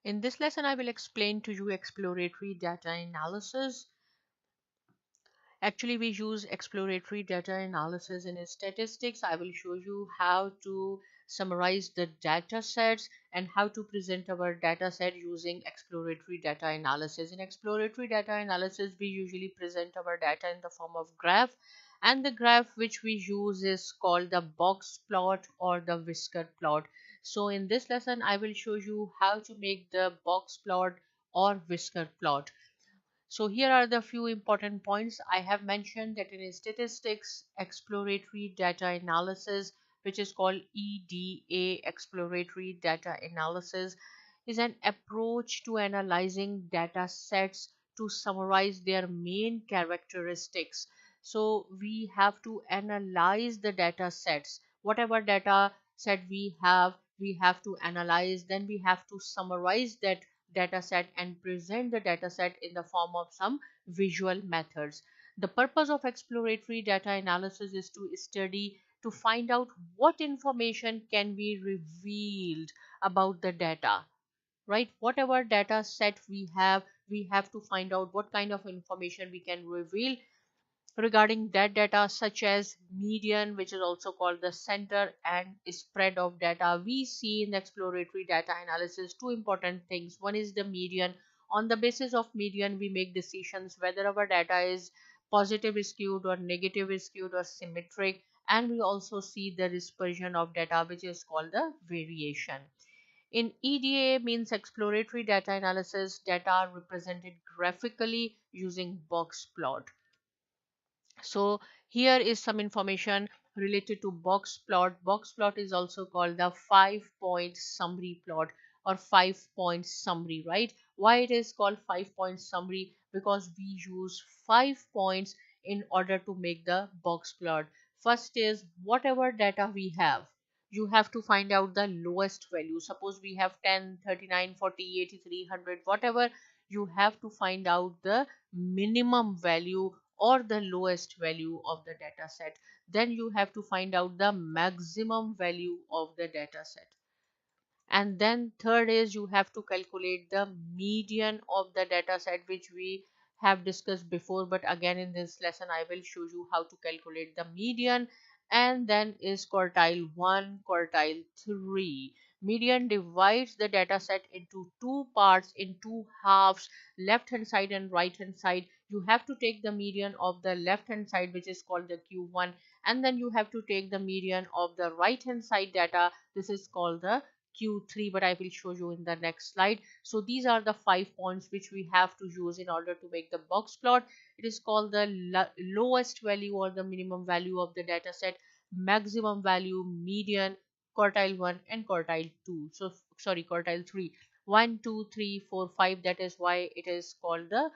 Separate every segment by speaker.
Speaker 1: In this lesson, I will explain to you exploratory data analysis. Actually, we use exploratory data analysis in statistics. I will show you how to summarize the data sets and how to present our data set using exploratory data analysis. In exploratory data analysis, we usually present our data in the form of graph, and the graph which we use is called the box plot or the whisker plot. So in this lesson, I will show you how to make the box plot or whisker plot. So here are the few important points. I have mentioned that in statistics, exploratory data analysis, which is called EDA, exploratory data analysis, is an approach to analyzing data sets to summarize their main characteristics. So we have to analyze the data sets. Whatever data set we have to analyze, then we have to summarize that dataset and present the dataset in the form of some visual methods. The purpose of exploratory data analysis is to study to find out what information can be revealed about the data, right? Whatever data set we have to find out what kind of information we can reveal regarding that data, such as median, which is also called the center, and spread of data. We see in the exploratory data analysis two important things. One is the median. On the basis of median, we make decisions whether our data is positive skewed or negative skewed or symmetric, and we also see the dispersion of data, which is called the variation. In EDA means exploratory data analysis, data are represented graphically using box plot. So here is some information related to box plot. Box plot is also called the 5-point summary plot or 5-point summary, right? Why it is called 5-point summary? Because we use 5 points in order to make the box plot. First is whatever data we have. You have to find out the lowest value. Suppose we have 10, 39, 40, 83, 100, whatever. You have to find out the minimum value or the lowest value of the data set. Then you have to find out the maximum value of the data set. And then third is you have to calculate the median of the data set, which we have discussed before, but again in this lesson I will show you how to calculate the median. And then is quartile 1, quartile 3. Median divides the data set into two parts, in two halves, left hand side and right hand side. You have to take the median of the left hand side, which is called the Q1, and then you have to take the median of the right hand side data. This is called the Q3, but I will show you in the next slide. So these are the 5 points which we have to use in order to make the box plot. It is called the lowest value or the minimum value of the data set, maximum value, median, quartile 1 and quartile 2. So sorry, quartile 3. 1, 2, 3, 4, 5. That is why it is called the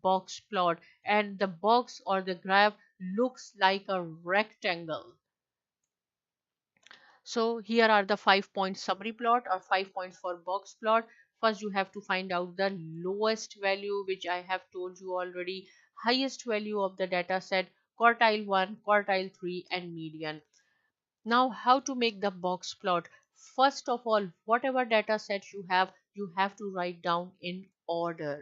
Speaker 1: box plot. And the box or the graph looks like a rectangle. So here are the 5-point summary plot or 5 points for box plot. First, you have to find out the lowest value, which I have told you already, highest value of the data set, quartile 1, quartile 3, and median. Now, how to make the box plot? First of all, whatever data set you have to write down in order,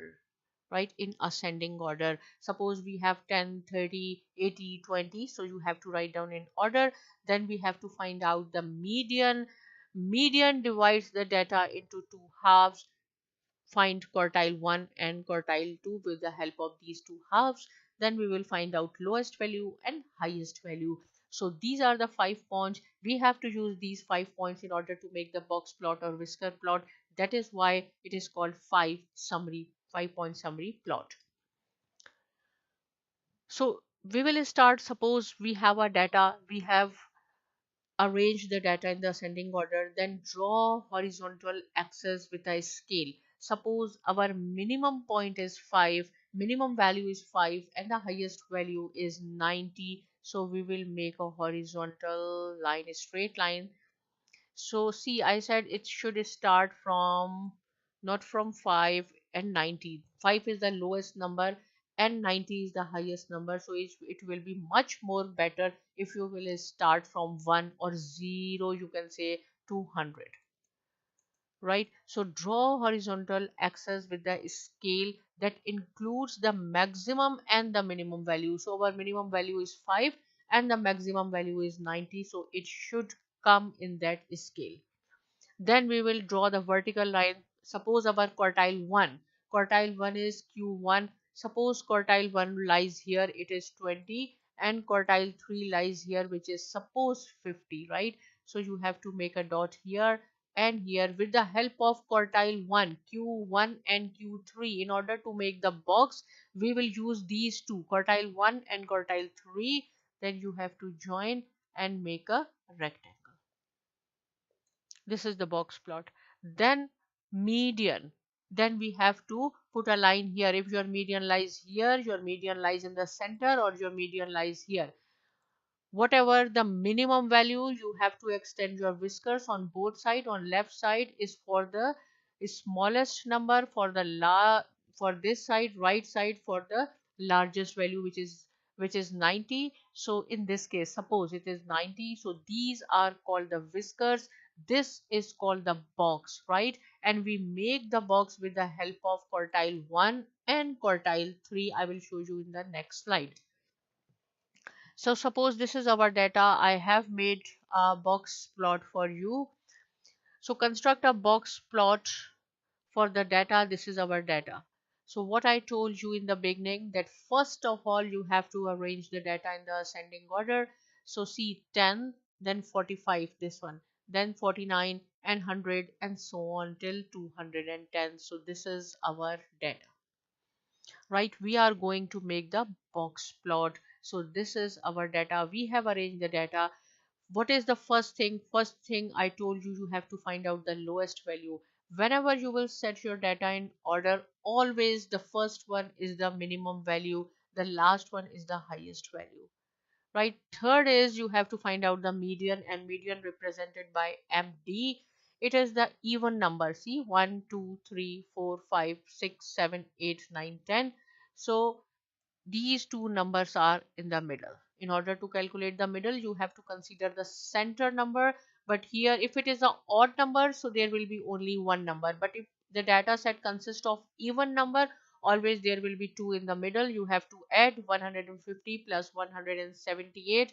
Speaker 1: right? In ascending order. Suppose we have 10, 30, 80, 20. So you have to write down in order. Then we have to find out the median. Median divides the data into two halves. Find quartile 1 and quartile 2 with the help of these two halves. Then we will find out lowest value and highest value. So these are the 5 points. We have to use these 5 points in order to make the box plot or whisker plot. That is why it is called 5-point summary plot. So we will start. Suppose we have a data, we have arrange the data in the ascending order, then draw horizontal axis with a scale. Suppose our minimum point is 5, minimum value is 5, and the highest value is 90. So we will make a horizontal line, a straight line. So see, I said it should start from not from 5 and 90. 5 is the lowest number and 90 is the highest number. So it will be much more better if you will start from 1 or 0, you can say 200. right? So draw horizontal axis with the scale that includes the maximum and the minimum value. So our minimum value is 5 and the maximum value is 90, so it should come in that scale. Then we will draw the vertical line. Suppose our quartile 1 is Q1. Suppose quartile 1 lies here, it is 20, and quartile 3 lies here, which is suppose 50, right? So you have to make a dot here and here with the help of quartile 1, Q1 and Q3. In order to make the box, we will use these two, quartile 1 and quartile 3. Then you have to join and make a rectangle. This is the box plot. Then median. Then we have to put a line here. If your median lies here, your median lies in the center, or your median lies here. Whatever the minimum value, you have to extend your whiskers on both sides. On left side is for the smallest number, for the for this side, right side for the largest value, which is 90. So in this case, suppose it is 90, so these are called the whiskers. This is called the box, right? And we make the box with the help of quartile 1 and quartile 3. I will show you in the next slide. So suppose this is our data. I have made a box plot for you. So construct a box plot for the data. This is our data. So what I told you in the beginning, that first of all you have to arrange the data in the ascending order. So see 10, then 45, this one, then 49 and 100, and so on till 210. So this is our data, right? We are going to make the box plot. So this is our data. We have arranged the data. What is the first thing? First thing I told you, you have to find out the lowest value. Whenever you will set your data in order, always the first one is the minimum value, the last one is the highest value, right? Third is you have to find out the median, and median represented by MD. It is the even number. See, 1 2 3 4 5 6 7 8 9 10. So these two numbers are in the middle. In order to calculate the middle, you have to consider the center number. But here, if it is an odd number, so there will be only one number. But if the data set consists of even number, always there will be two in the middle. You have to add 150 plus 178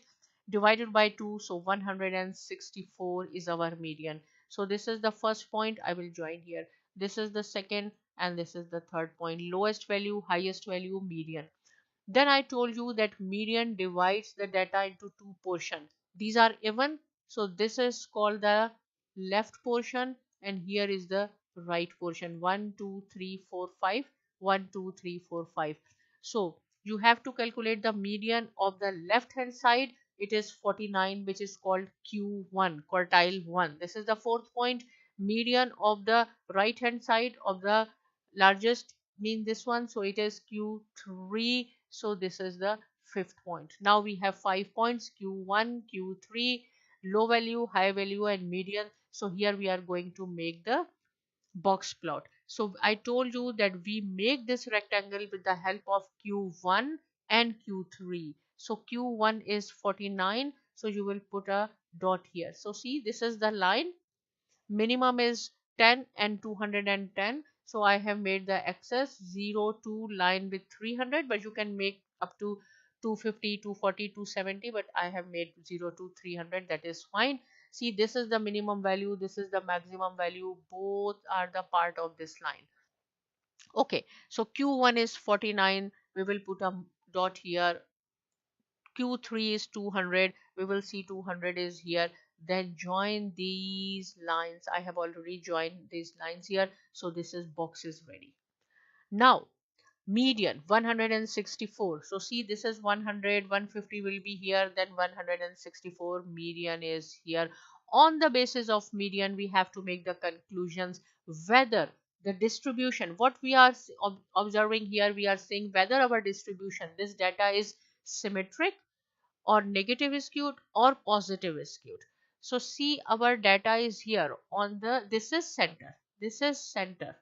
Speaker 1: divided by 2. So 164 is our median. So this is the first point. I will join here. This is the second, and this is the third point. Lowest value, highest value, median. Then I told you that median divides the data into two portions. These are even. So this is called the left portion, and here is the right portion. 1 2 3 4 5. 1 2 3 4 5. So you have to calculate the median of the left hand side. It is 49, which is called Q1, quartile 1. This is the fourth point. Median of the right hand side of the largest mean this one, so it is Q3. So this is the fifth point. Now we have 5 points: Q1, Q3, low value, high value, and median. So here we are going to make the box plot. So I told you that we make this rectangle with the help of Q1 and Q3. So Q1 is 49, so you will put a dot here. So see, this is the line. Minimum is 10 and 210. So I have made the axis 0 to line with 300, but you can make up to 250, 240, 270, but I have made 0 to 300. That is fine. See, this is the minimum value, this is the maximum value. Both are the part of this line. Okay, so Q1 is 49. We will put a dot here. Q3 is 200. We will see 200 is here. Then join these lines. I have already joined these lines here. So this is box is ready. Now median 164. So see, this is 100, 150 will be here, then 164. Median is here. On the basis of median, we have to make the conclusions whether the distribution, what we are observing here, we are saying whether our distribution, this data is symmetric or negative skewed or positive skewed. So see, our data is here on the, this is center, this is center,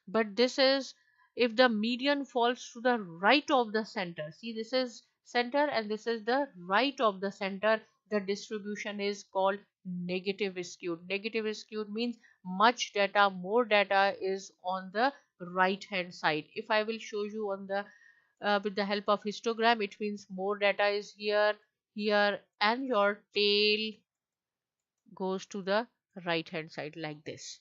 Speaker 1: but this is, if the median falls to the right of the center, see, this is center and this is the right of the center, the distribution is called negative skewed. Negative skewed means much data, more data is on the right hand side. If I will show you on the with the help of histogram, it means more data is here, here, and your tail goes to the right hand side like this,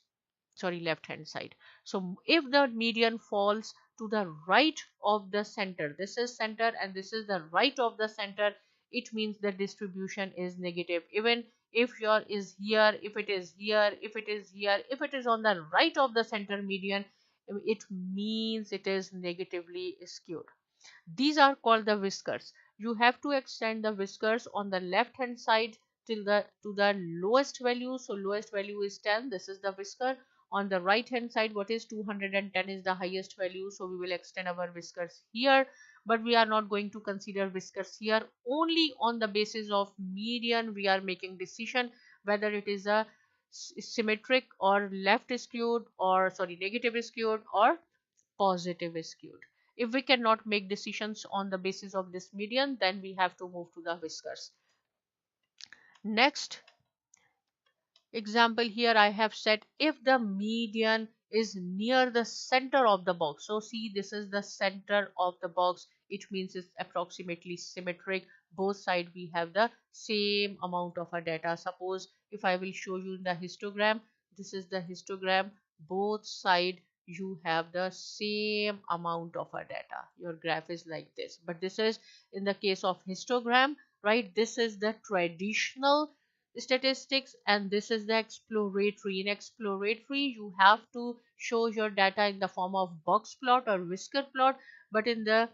Speaker 1: sorry, left hand side. So if the median falls to the right of the center, this is center and this is the right of the center, it means the distribution is negative. Even if your is here, if it is here, if it is here, if it is on the right of the center median, it means it is negatively skewed. These are called the whiskers. You have to extend the whiskers on the left hand side till the to the lowest value. So lowest value is 10. This is the whisker. On the right hand side, what is 210 is the highest value. So we will extend our whiskers here. But we are not going to consider whiskers here. Only on the basis of median we are making decision whether it is a symmetric or left skewed, or sorry, negative skewed or positive skewed. If we cannot make decisions on the basis of this median, then we have to move to the whiskers. Next example, here I have said if the median is near the center of the box. So see, this is the center of the box. It means it's approximately symmetric. Both sides we have the same amount of our data. Suppose if I will show you in the histogram, this is the histogram. Both sides you have the same amount of our data. Your graph is like this. But this is in the case of histogram, right? This is the traditional statistics and this is the exploratory. In exploratory you have to show your data in the form of box plot or whisker plot, but in the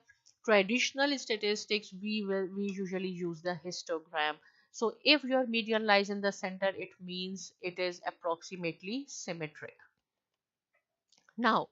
Speaker 1: traditional statistics we usually use the histogram. So if your median lies in the center, it means it is approximately symmetric. Now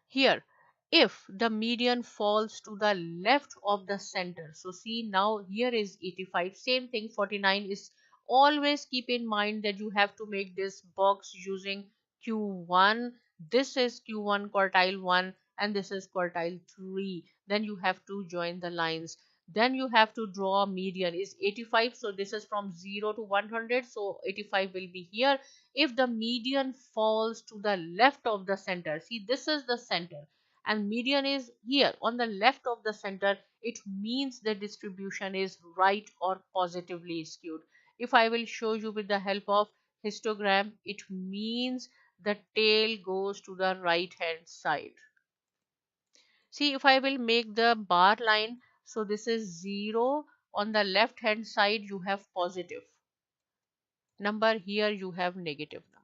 Speaker 1: here, if the median falls to the left of the center, so see, now here is 85, same thing, 49 is, always keep in mind that you have to make this box using Q1. This is Q1 quartile 1 and this is quartile 3. Then you have to join the lines. Then you have to draw median is 85. So this is from 0 to 100. So 85 will be here. If the median falls to the left of the center, see, this is the center and median is here on the left of the center, it means the distribution is right or positively skewed. If I will show you with the help of histogram, it means the tail goes to the right hand side. See, if I will make the bar line, so this is 0, on the left hand side you have positive number, here you have negative number.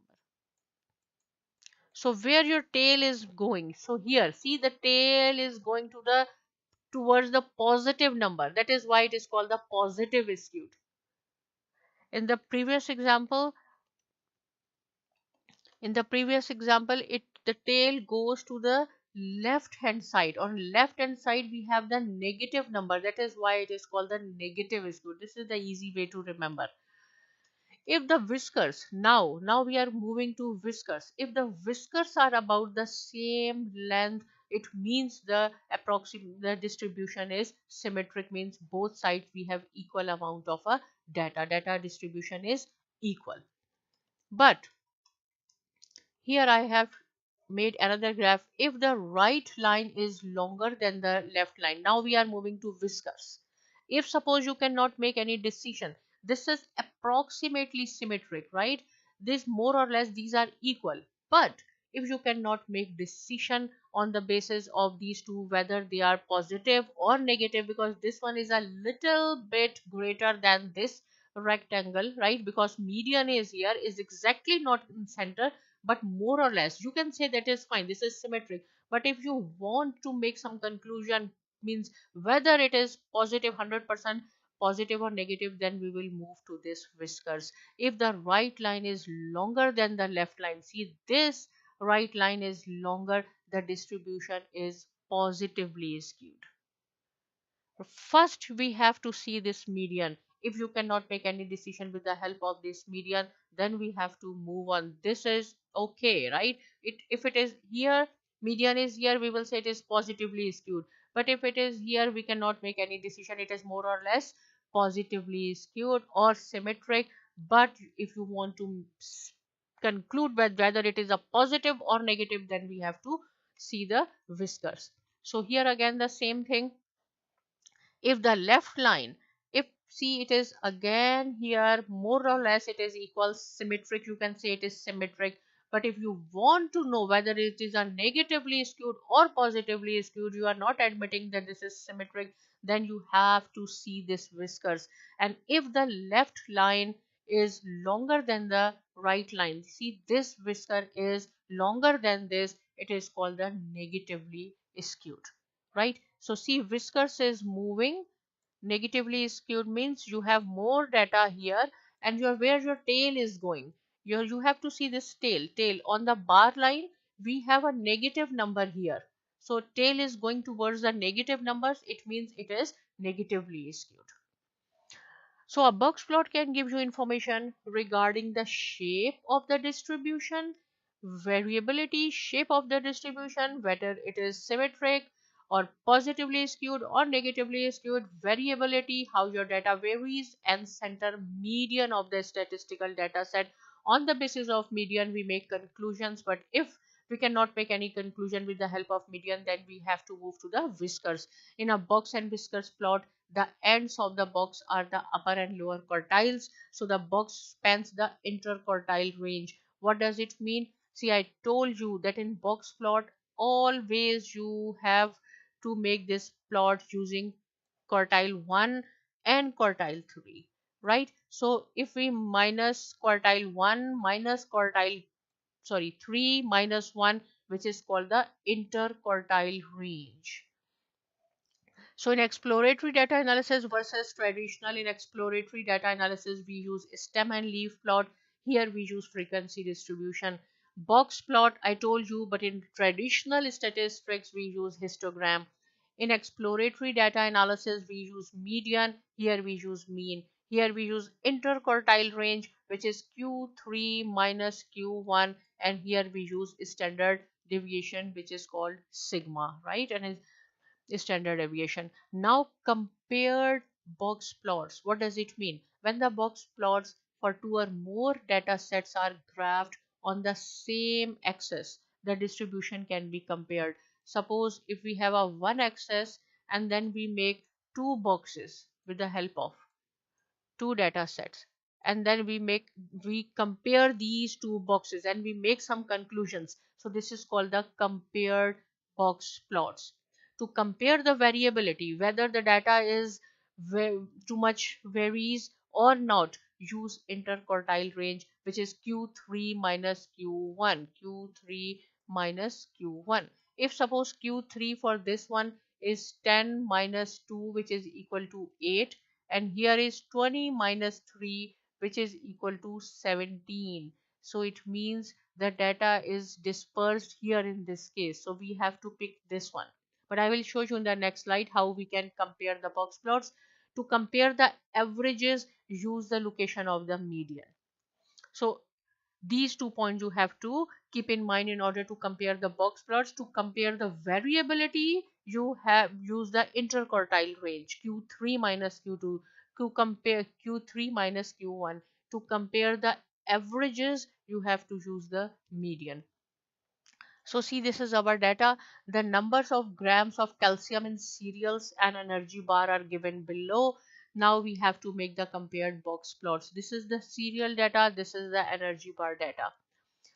Speaker 1: So where your tail is going, so here see, the tail is going to the towards the positive number. That is why it is called the positive skewed. In the previous example, it the tail goes to the left hand side. On left hand side we have the negative number. That is why it is called the negative skewed. This is the easy way to remember. If the whiskers, now we are moving to whiskers, if the whiskers are about the same length, it means the approximate the distribution is symmetric, means both sides we have equal amount of a data distribution is equal. But here I have made another graph. If the right line is longer than the left line, now we are moving to whiskers. If suppose you cannot make any decision, this is approximately symmetric, right? This more or less these are equal. But if you cannot make decision on the basis of these two whether they are positive or negative, because this one is a little bit greater than this rectangle, right? Because median is here, is exactly not in center, but more or less you can say that is fine, this is symmetric. But if you want to make some conclusion, means whether it is positive 100% positive or negative, then we will move to this whiskers. If the right line is longer than the left line, see, this right line is longer, the distribution is positively skewed. First we have to see this median. If you cannot make any decision with the help of this median, then we have to move on. This is okay, right? If it is here, median is here, we will say it is positively skewed. But if it is here, we cannot make any decision, it is more or less positively skewed or symmetric. But if you want to conclude whether it is a positive or negative, then we have to see the whiskers. So here again the same thing. If the left line, if see it is again here more or less it is equal symmetric, you can say it is symmetric. But if you want to know whether it is a negatively skewed or positively skewed, you are not admitting that this is symmetric, then you have to see this whiskers. And if the left line is longer than the right line, see this whisker is longer than this, it is called the negatively skewed, right? So see whiskers is moving. Negatively skewed means you have more data here, and where your tail is going. You have to see this tail on the bar line. We have a negative number here. So tail is going towards the negative numbers. It means it is negatively skewed. So a box plot can give you information regarding the shape of the distribution, variability, shape of the distribution, whether it is symmetric or positively skewed or negatively skewed, variability, how your data varies, and center median of the statistical data set. On the basis of median, we make conclusions, but if we cannot make any conclusion with the help of median, then we have to move to the whiskers. In a box and whiskers plot, the ends of the box are the upper and lower quartiles. So the box spans the interquartile range. What does it mean? See, I told you that in box plot, always you have to make this plot using quartile 1 and quartile 3, right? So if we minus quartile 1 minus quartile, sorry, 3 minus 1, which is called the interquartile range. So in exploratory data analysis versus traditional, in exploratory data analysis, we use stem and leaf plot. Here we use frequency distribution. Box plot, I told you, but in traditional statistics, we use histogram. In exploratory data analysis, we use median. Here we use mean. Here we use interquartile range, which is Q3 minus Q1. And here we use standard deviation, which is called sigma, right? And standard deviation. Now compared box plots. What does it mean? When the box plots for two or more data sets are graphed on the same axis, the distribution can be compared. Suppose if we have a one axis and then we make two boxes with the help of two data sets, and then we compare these two boxes and we make some conclusions. So this is called the compared box plots. To compare the variability, whether the data is too much varies or not, use interquartile range, which is Q3 minus Q1, Q3 minus Q1. If suppose Q3 for this one is 10 minus 2, which is equal to 8, and here is 20 minus 3, which is equal to 17. So it means the data is dispersed here in this case, so we have to pick this one. But I will show you in the next slide how we can compare the box plots. To compare the averages, use the location of the median. So these 2 points you have to keep in mind in order to compare the box plots. To compare the variability, you have used the interquartile range, Q3 minus Q2, to compare Q3 minus Q1. To compare the averages, you have to use the median. So see, this is our data. The numbers of grams of calcium in cereals and energy bar are given below. Now we have to make the compared box plots. This is the cereal data. This is the energy bar data.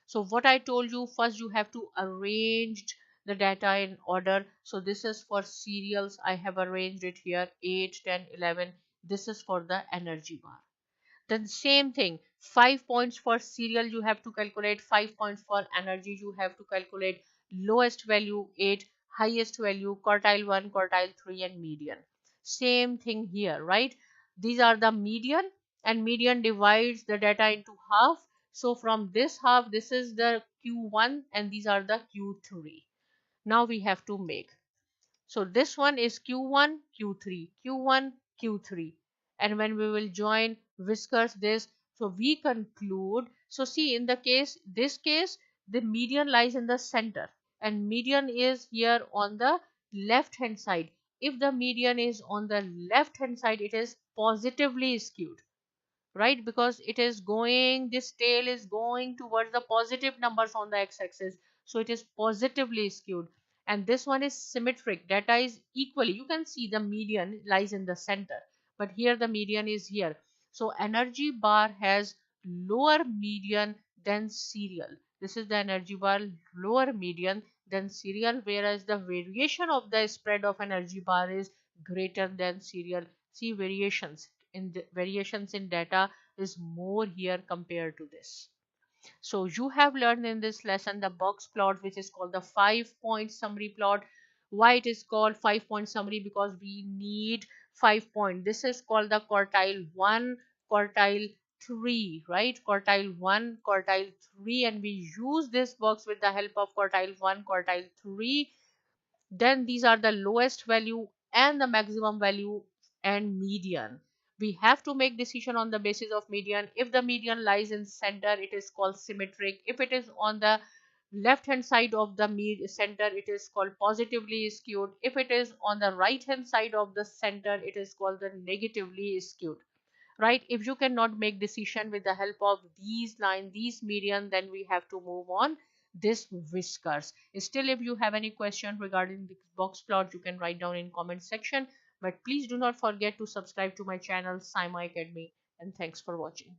Speaker 1: So what I told you, first you have to arrange the data in order. So this is for cereals. I have arranged it here 8, 10, 11. This is for the energy bar. Then same thing, 5 points for cereal you have to calculate, 5 points for energy you have to calculate, lowest value 8, highest value quartile 1, quartile 3 and median. Same thing here, right? These are the median, and median divides the data into half. So from this half, this is the Q1 and these are the Q3. Now we have to make. So this one is Q1, Q3, Q1, Q3. And when we will join whiskers this, so we conclude. So see, in the case, this case, the median lies in the center and median is here on the left hand side. If the median is on the left hand side, it is positively skewed, right? Because it is going, this tail is going towards the positive numbers on the x-axis, so it is positively skewed. And this one is symmetric, data is equally, you can see the median lies in the center, but here the median is here. So energy bar has lower median than serial. This is the energy bar, lower median than serial, whereas the variation of the spread of energy bar is greater than serial. See, variations in data is more here compared to this. So you have learned in this lesson the box plot, which is called the 5 point summary plot. Why it is called 5 point summary? Because we need 5 point. This is called the quartile 1, quartile 3, right? Quartile 1, quartile 3, and we use this box with the help of quartile 1, quartile 3. Then these are the lowest value and the maximum value and median. We have to make decision on the basis of median. If the median lies in center, it is called symmetric. If it is on the left hand side of the center, it is called positively skewed. If it is on the right hand side of the center, it is called the negatively skewed, right? If you cannot make decision with the help of these line, these median, then we have to move on this whiskers. Still, if you have any question regarding the box plot, you can write down in comment section, but please do not forget to subscribe to my channel Saima Academy, and thanks for watching.